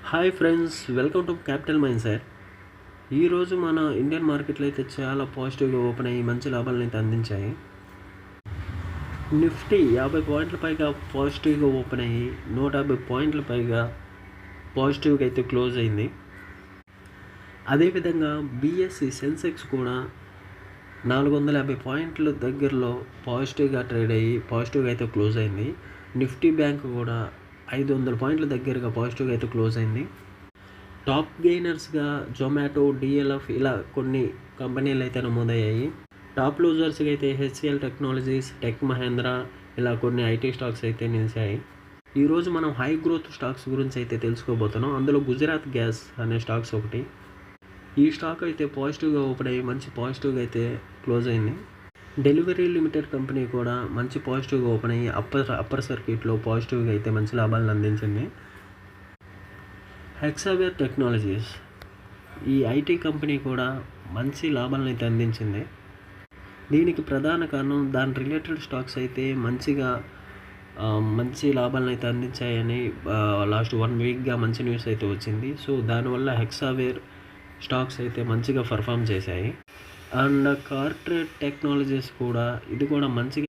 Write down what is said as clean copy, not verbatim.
Hi friends, welcome to capital mind sir. ఈరోజు మన Indian మార్కెట్లో అయితే చాలా పాజిటివ్గా ఓపెన్ అయ్యి మంచి లాభాలను అయితే అందించాయి. నిఫ్టీ 50 పాయింట్ల పైగా పాజిటివ్గా ఓపెన్ అయ్యి 150 పాయింట్ల పైగా పాజిటివ్గా అయితే క్లోజ్ అయింది. అదేవిధంగా బీఎస్సీ సెన్సెక్స్ కూడా 450 పాయింట్ల దగ్గరలో పాజిటివ్గా ట్రేడ్ అయ్యి పాజిటివ్గా అయితే క్లోజ్ అయింది. నిఫ్టీ బ్యాంక్ కూడా 500 పాయింట్ల దగ్గరగా పాజిటివ్గా అయితే క్లోజ్ అయింది. టాప్ గెయినర్స్గా జొమాటో, డిఎల్ఎఫ్ ఇలా కొన్ని కంపెనీలు అయితే నమోదయ్యాయి. టాప్ లూజర్స్గా అయితే హెచ్సిఎల్ టెక్నాలజీస్, టెక్ మహేంద్ర ఇలా కొన్ని ఐటీ స్టాక్స్ అయితే నిలిచాయి. ఈరోజు మనం హై గ్రోత్ స్టాక్స్ గురించి అయితే తెలుసుకోబోతున్నాం. అందులో గుజరాత్ గ్యాస్ అనే స్టాక్స్ ఒకటి. ఈ స్టాక్ అయితే పాజిటివ్గా ఓపెన్ అయ్యి మంచి పాజిటివ్గా అయితే క్లోజ్ అయింది. డెలివరీ లిమిటెడ్ కంపెనీ కూడా మంచి పాజిటివ్గా ఓపెన్ అయ్యి అప్పర్ సర్క్యూట్లో పాజిటివ్గా అయితే మంచి లాభాలను అందించింది. హెక్సావేర్ టెక్నాలజీస్ ఈ ఐటీ కంపెనీ కూడా మంచి లాభాలను అయితే అందించింది. దీనికి ప్రధాన కారణం దాని రిలేటెడ్ స్టాక్స్ అయితే మంచి లాభాలను అయితే అందించాయని లాస్ట్ 1 వీక్గా మంచి న్యూస్ అయితే వచ్చింది. సో దానివల్ల హెక్సావేర్ స్టాక్స్ అయితే మంచిగా పర్ఫామ్ చేశాయి. అండ్ కార్ట్రేట్ టెక్నాలజీస్ కూడా ఇది కూడా మంచిగా